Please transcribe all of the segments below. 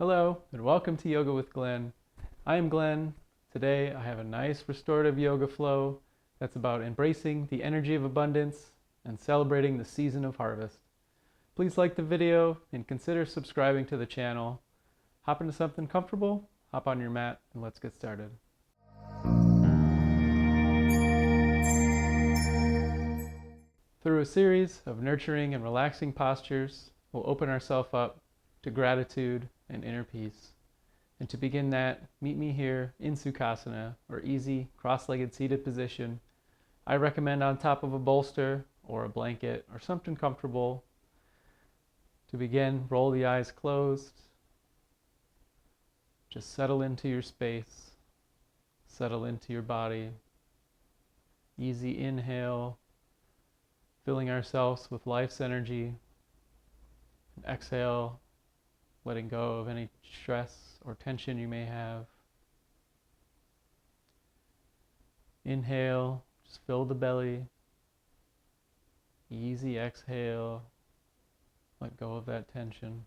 Hello, and welcome to Yoga with Glenn. I am Glenn. Today I have a nice restorative yoga flow that's about embracing the energy of abundance and celebrating the season of harvest. Please like the video and consider subscribing to the channel. Hop into something comfortable, hop on your mat, and let's get started. Through a series of nurturing and relaxing postures, we'll open ourselves up to gratitude and inner peace. And to begin that, meet me here in Sukhasana, or easy cross-legged seated position. I recommend on top of a bolster or a blanket or something comfortable. To begin, roll the eyes closed. Just settle into your space. Settle into your body. Easy inhale, filling ourselves with life's energy. And exhale, letting go of any stress or tension you may have. Inhale, just fill the belly. Easy exhale, let go of that tension.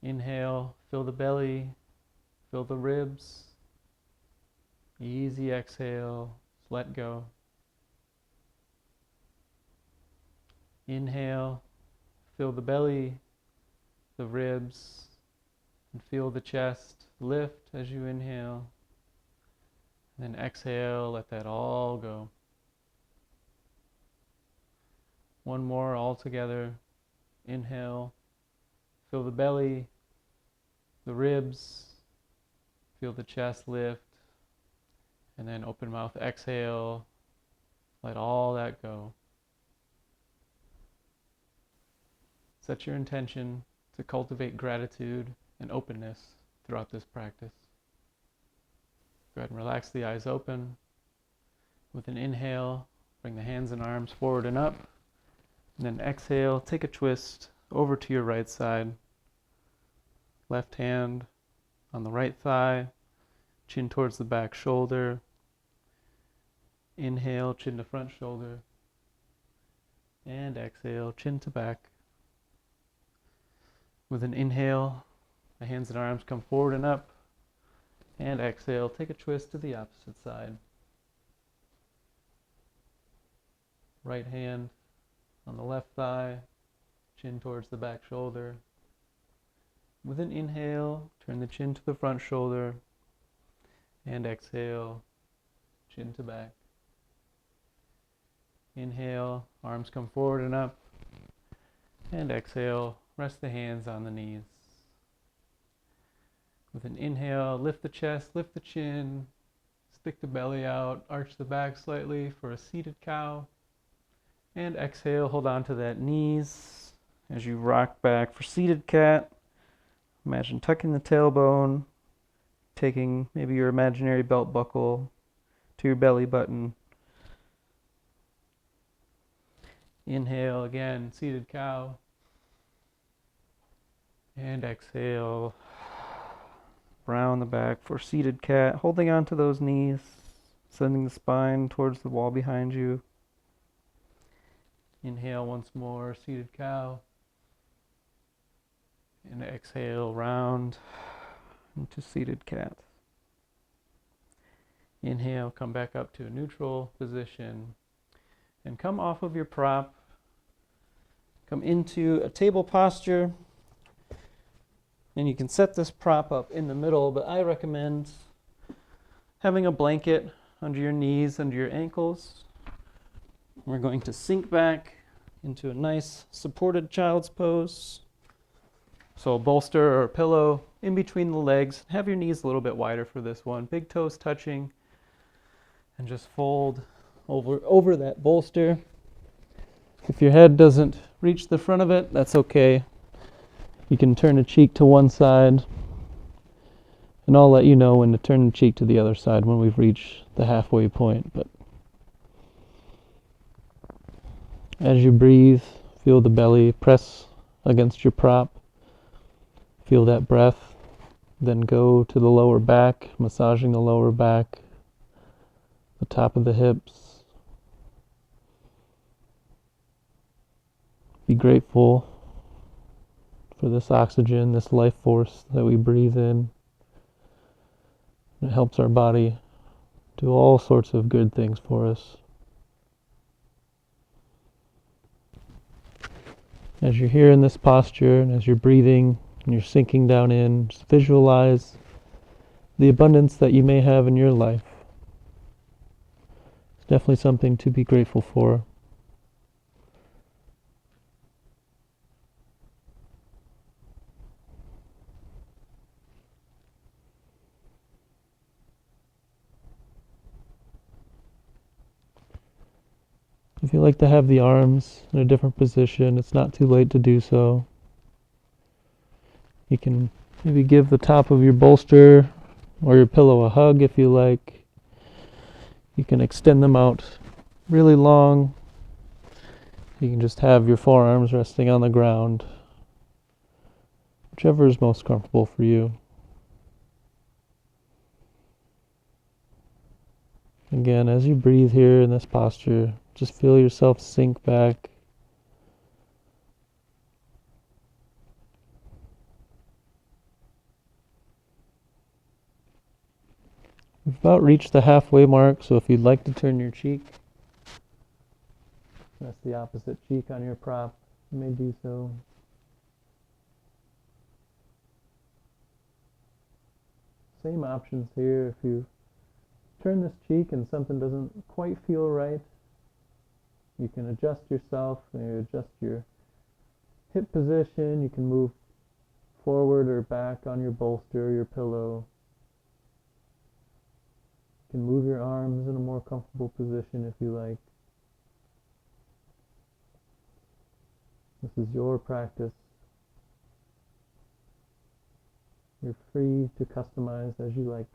Inhale, fill the belly, fill the ribs. Easy exhale, just let go. Inhale, fill the belly, the ribs, and feel the chest lift as you inhale. And then exhale, let that all go. One more all together. Inhale, fill the belly, the ribs, feel the chest lift, and then open mouth exhale, let all that go. Set your intention to cultivate gratitude and openness throughout this practice. Go ahead and relax the eyes open. With an inhale, bring the hands and arms forward and up. And then exhale, take a twist over to your right side. Left hand on the right thigh, chin towards the back shoulder. Inhale, chin to front shoulder. And exhale, chin to back. With an inhale, the hands and arms come forward and up. And exhale, take a twist to the opposite side. Right hand on the left thigh, chin towards the back shoulder. With an inhale, turn the chin to the front shoulder. And exhale, chin to back. Inhale, arms come forward and up. And exhale, rest the hands on the knees. With an inhale, lift the chest, lift the chin, stick the belly out, arch the back slightly for a seated cow. And exhale, hold on to that knees as you rock back for seated cat. Imagine tucking the tailbone, taking maybe your imaginary belt buckle to your belly button. Inhale again, seated cow. And exhale, round the back for seated cat, holding on to those knees, sending the spine towards the wall behind you. Inhale once more, seated cow. And exhale, round into seated cat. Inhale, come back up to a neutral position. And come off of your prop. Come into a table posture. And you can set this prop up in the middle, but I recommend having a blanket under your knees, under your ankles. We're going to sink back into a nice supported child's pose. So a bolster or a pillow in between the legs. Have your knees a little bit wider for this one. Big toes touching. And just fold over that bolster. If your head doesn't reach the front of it, that's okay. You can turn a cheek to one side, and I'll let you know when to turn the cheek to the other side when we've reached the halfway point. But as you breathe, feel the belly press against your prop. Feel that breath. Then go to the lower back, massaging the lower back, the top of the hips. Be grateful for this oxygen, this life force that we breathe in. It helps our body do all sorts of good things for us. As you're here in this posture, and as you're breathing, and you're sinking down in, just visualize the abundance that you may have in your life. It's definitely something to be grateful for. If you like to have the arms in a different position, it's not too late to do so. You can maybe give the top of your bolster or your pillow a hug if you like. You can extend them out really long. You can just have your forearms resting on the ground. Whichever is most comfortable for you. Again, as you breathe here in this posture, just feel yourself sink back. We've about reached the halfway mark, so if you'd like to turn your cheek, that's the opposite cheek on your prop, you may do so. Same options here. If you turn this cheek and something doesn't quite feel right, you can adjust yourself, maybe adjust your hip position. You can move forward or back on your bolster or your pillow. You can move your arms in a more comfortable position if you like. This is your practice. You're free to customize as you like.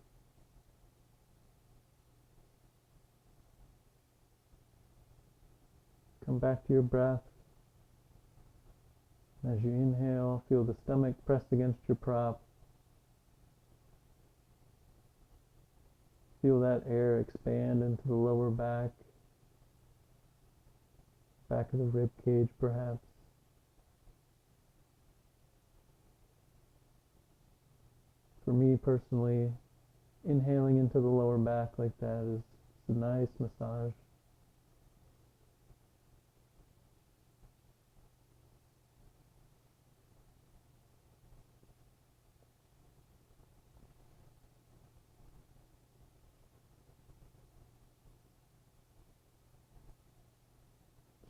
Come back to your breath. As you inhale, feel the stomach pressed against your prop. Feel that air expand into the lower back of the rib cage perhaps. For me personally, inhaling into the lower back like that is a nice massage.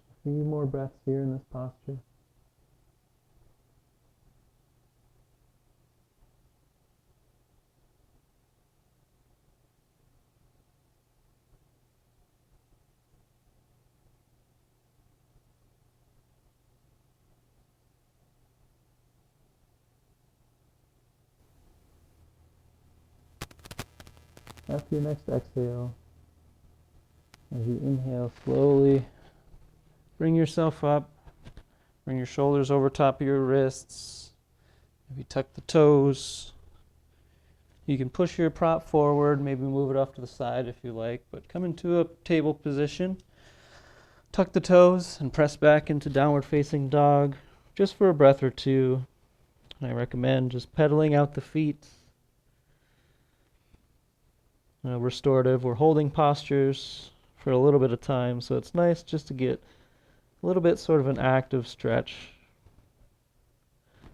A few more breaths here in this posture. After your next exhale, as you inhale slowly, bring yourself up, bring your shoulders over top of your wrists, maybe tuck the toes. You can push your prop forward, maybe move it off to the side if you like, but come into a table position, tuck the toes, and press back into downward facing dog just for a breath or two. And I recommend just pedaling out the feet. Restorative, we're holding postures for a little bit of time, so it's nice just to get a little bit sort of an active stretch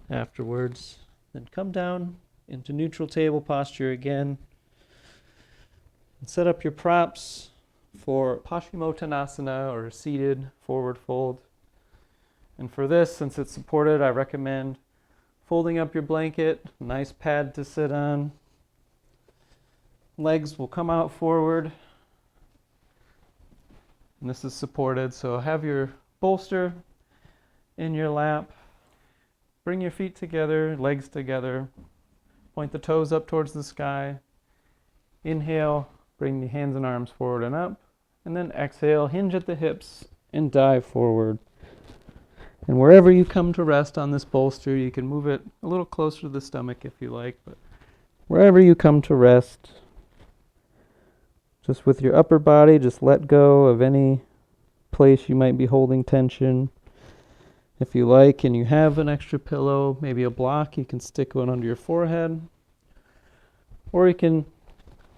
afterwards. Then come down into neutral table posture again. And set up your props for Paschimottanasana, or seated forward fold. And for this, since it's supported, I recommend folding up your blanket, nice pad to sit on. Legs will come out forward. And this is supported, so have your bolster in your lap. Bring your feet together, legs together. Point the toes up towards the sky. Inhale, bring the hands and arms forward and up. And then exhale, hinge at the hips and dive forward. And wherever you come to rest on this bolster, you can move it a little closer to the stomach if you like, but wherever you come to rest, just with your upper body, just let go of any place you might be holding tension If you like and you have an extra pillow, maybe a block, you can stick one under your forehead. Or you can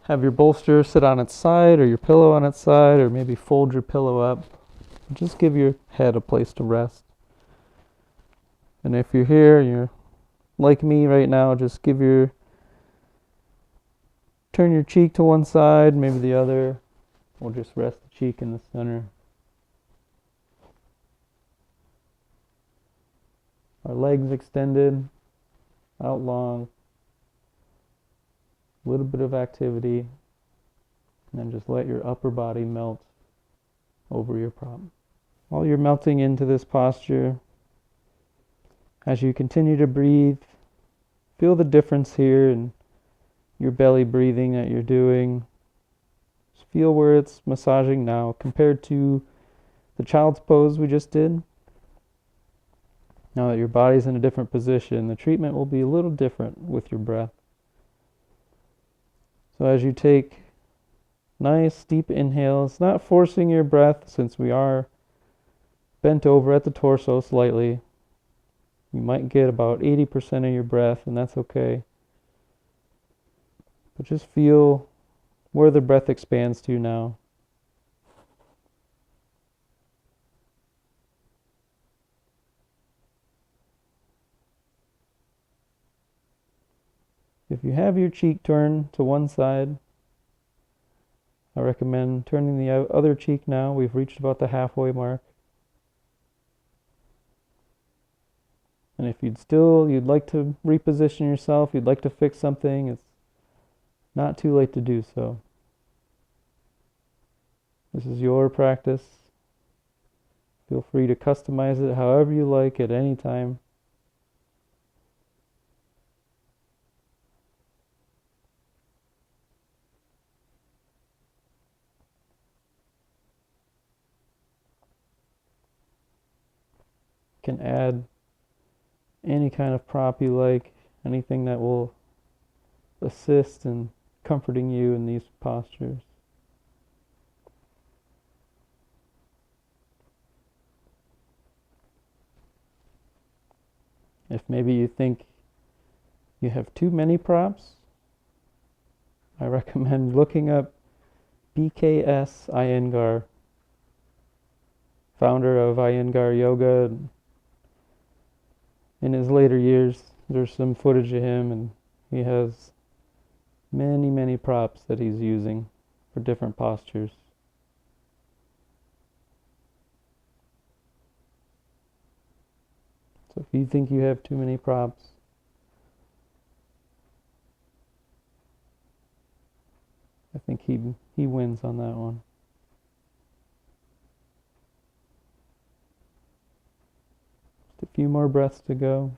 have your bolster sit on its side or your pillow on its side, or maybe fold your pillow up. Just give your head a place to rest. And if you're here, you're like me right now, just turn your cheek to one side, maybe the other, or just rest the cheek in the center. Our legs extended, out long, a little bit of activity, and then just let your upper body melt over your prop. While you're melting into this posture, as you continue to breathe, feel the difference here in your belly breathing that you're doing. Just feel where it's massaging now compared to the child's pose we just did. Now that your body's in a different position, the treatment will be a little different with your breath. So as you take nice deep inhales, not forcing your breath since we are bent over at the torso slightly. You might get about 80% of your breath, and that's okay. But just feel where the breath expands to now. If you have your cheek turned to one side, I recommend turning the other cheek now. We've reached about the halfway mark. And if you'd like to reposition yourself, you'd like to fix something, it's not too late to do so. This is your practice. Feel free to customize it however you like at any time. You can add any kind of prop you like, anything that will assist in comforting you in these postures. If maybe you think you have too many props, I recommend looking up BKS Iyengar, founder of Iyengar Yoga. In his later years, there's some footage of him, and he has many, many props that he's using for different postures. So if you think you have too many props, I think he wins on that one. Just a few more breaths to go.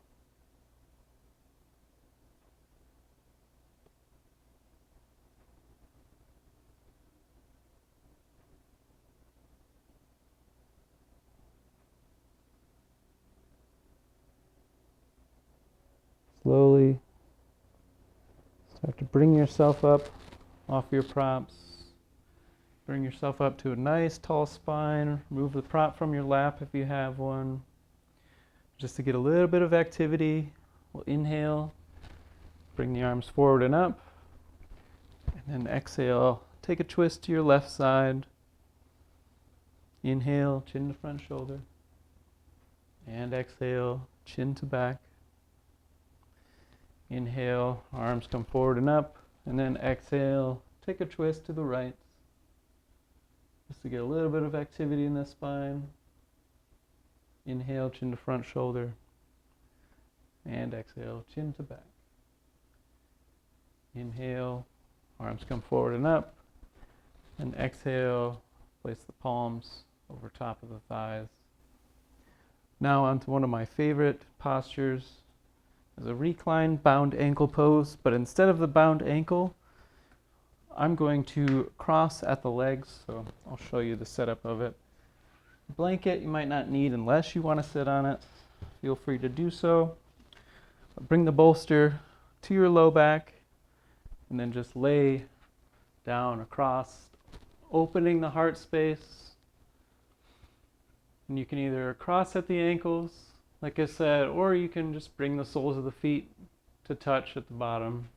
Slowly start to bring yourself up off your props. Bring yourself up to a nice tall spine. Remove the prop from your lap if you have one. Just to get a little bit of activity, we'll inhale, bring the arms forward and up, and then exhale, take a twist to your left side. Inhale, chin to front shoulder, and exhale, chin to back. Inhale, arms come forward and up, and then exhale, take a twist to the right, just to get a little bit of activity in the spine. Inhale, chin to front shoulder, and exhale, chin to back. Inhale, arms come forward and up, and exhale, place the palms over top of the thighs. Now onto one of my favorite postures. Is a reclined bound ankle pose, but instead of the bound ankle, I'm going to cross at the legs, so I'll show you the setup of it. Blanket you might not need unless you want to sit on it. Feel free to do so. Bring the bolster to your low back, and then just lay down across, opening the heart space. And you can either cross at the ankles, like I said, or you can just bring the soles of the feet to touch at the bottom.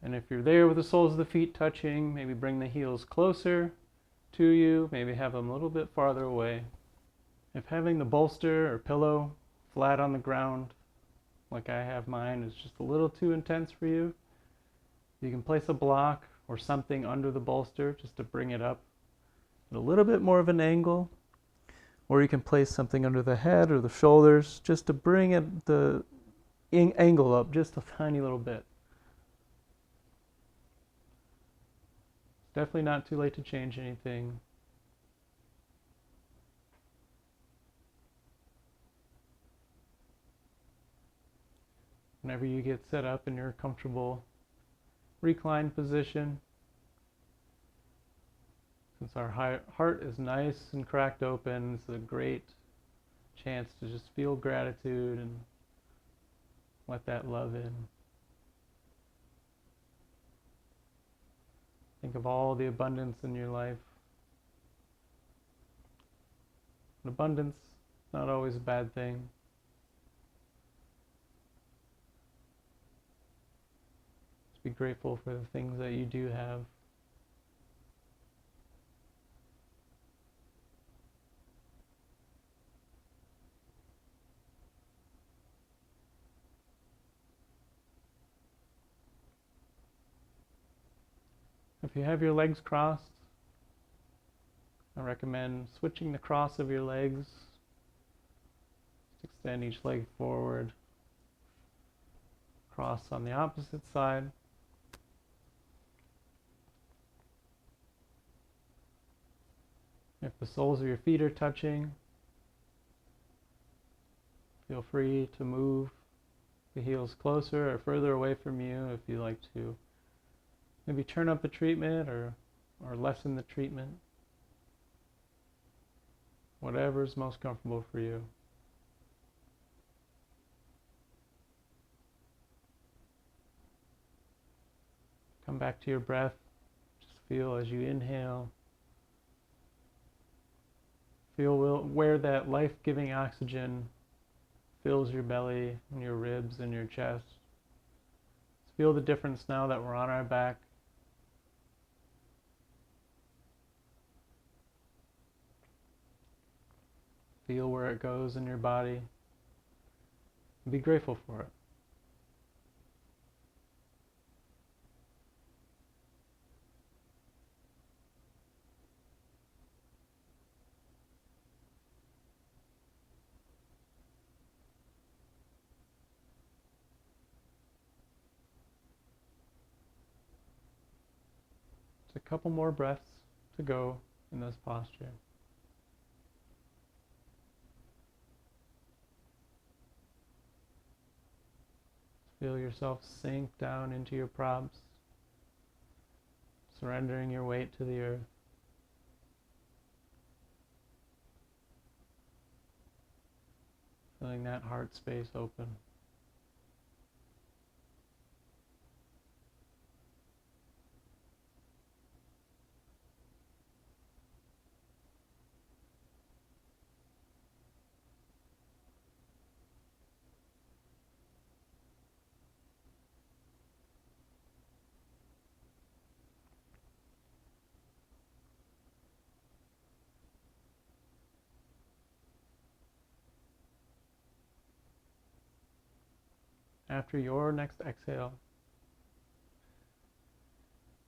And if you're there with the soles of the feet touching, maybe bring the heels closer to you, maybe have them a little bit farther away. If having the bolster or pillow flat on the ground, like I have mine, is just a little too intense for you, you can place a block or something under the bolster just to bring it up at a little bit more of an angle. Or you can place something under the head or the shoulders just to bring it the angle up just a tiny little bit. It's definitely not too late to change anything. Whenever you get set up in your comfortable reclined position, since our heart is nice and cracked open, it's a great chance to just feel gratitude and let that love in. Think of all the abundance in your life. And abundance is not always a bad thing. Just be grateful for the things that you do have. If you have your legs crossed, I recommend switching the cross of your legs. Just extend each leg forward. Cross on the opposite side. If the soles of your feet are touching, feel free to move the heels closer or further away from you if you like to maybe turn up the treatment or lessen the treatment. Whatever's most comfortable for you. Come back to your breath. Just feel as you inhale. Feel where that life-giving oxygen fills your belly and your ribs and your chest. Just feel the difference now that we're on our back. Feel where it goes in your body. Be grateful for it. Just a couple more breaths to go in this posture. Feel yourself sink down into your props, surrendering your weight to the earth. Feeling that heart space open. After your next exhale,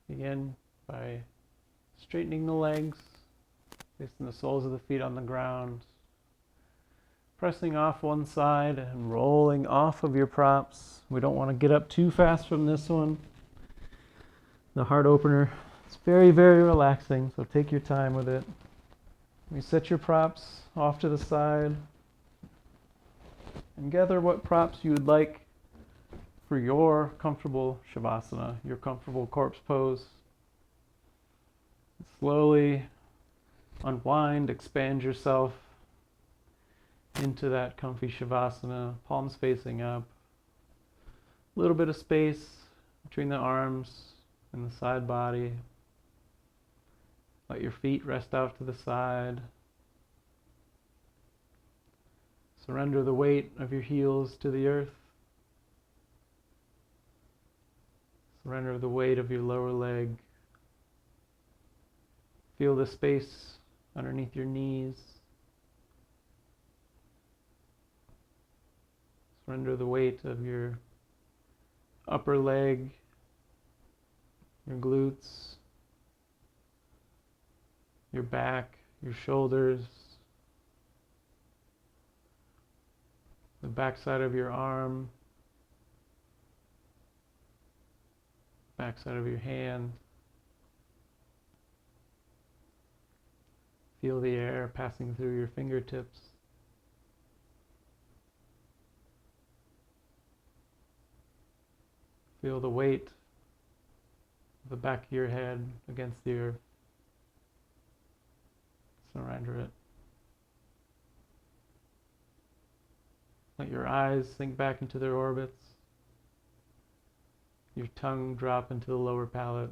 begin by straightening the legs, placing the soles of the feet on the ground, pressing off one side and rolling off of your props. We don't want to get up too fast from this one. The heart opener, it's very, very relaxing, so take your time with it. You set your props off to the side and gather what props you would like for your comfortable Savasana, your comfortable corpse pose. Slowly unwind, expand yourself into that comfy Savasana, palms facing up. A little bit of space between the arms and the side body. Let your feet rest out to the side. Surrender the weight of your heels to the earth. Surrender the weight of your lower leg. Feel the space underneath your knees. Surrender the weight of your upper leg, your glutes, your back, your shoulders, the backside of your arm, backside of your hand. Feel the air passing through your fingertips. Feel the weight of the back of your head against the earth. Surrender it. Let your eyes sink back into their orbits. Your tongue drop into the lower palate.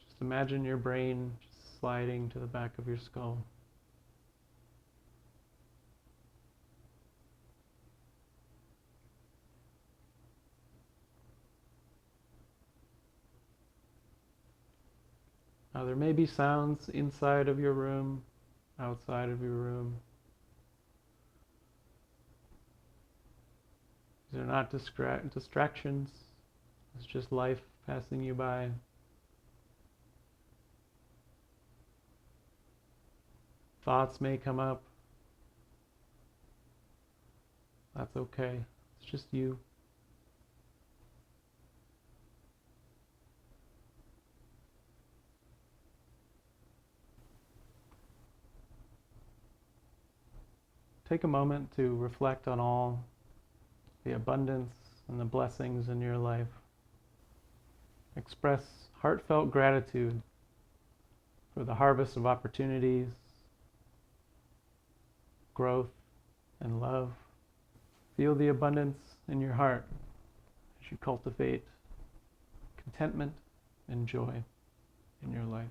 Just imagine your brain just sliding to the back of your skull. Now there may be sounds inside of your room, outside of your room. These are not distractions. It's just life passing you by. Thoughts may come up. That's okay. It's just you. Take a moment to reflect on all the abundance and the blessings in your life. Express heartfelt gratitude for the harvest of opportunities, growth, and love. Feel the abundance in your heart as you cultivate contentment and joy in your life.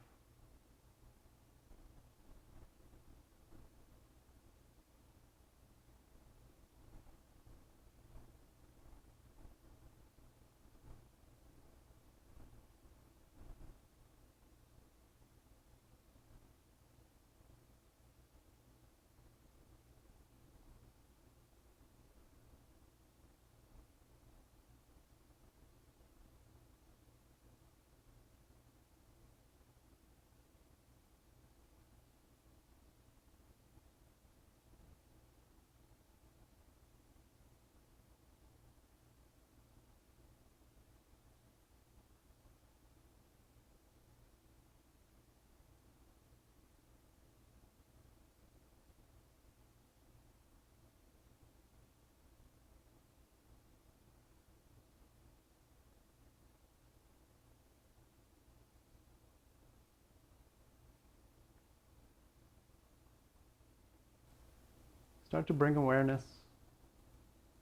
Start to bring awareness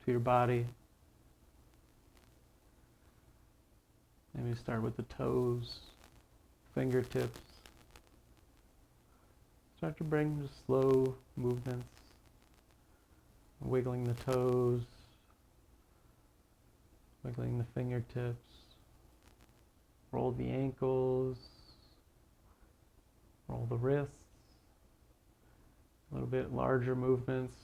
to your body. Maybe start with the toes, fingertips. Start to bring just slow movements, wiggling the toes, wiggling the fingertips. Roll the ankles, roll the wrists. A little bit larger movements.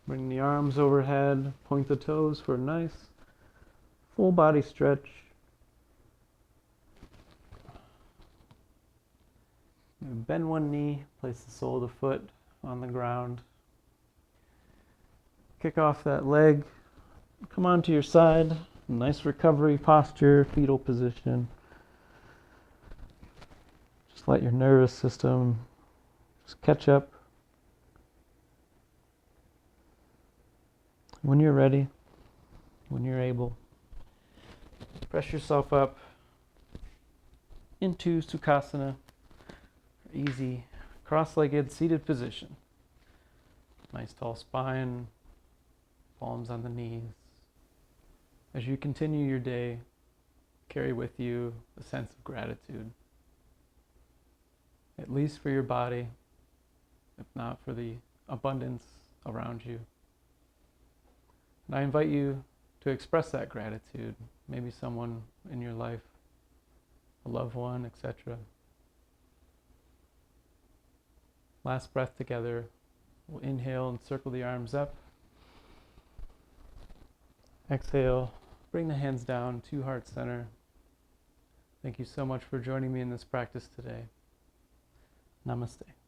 Bring the arms overhead, point the toes for a nice full body stretch. Bend one knee, place the sole of the foot on the ground. Kick off that leg, come onto your side, nice recovery posture, fetal position. Just let your nervous system just catch up. When you're ready, when you're able, press yourself up into Sukhasana, easy cross-legged seated position. Nice tall spine, palms on the knees. As you continue your day, carry with you a sense of gratitude, at least for your body, if not for the abundance around you. And I invite you to express that gratitude, maybe someone in your life, a loved one, etc. Last breath together. We'll inhale and circle the arms up. Exhale, bring the hands down to heart center. Thank you so much for joining me in this practice today. Namaste.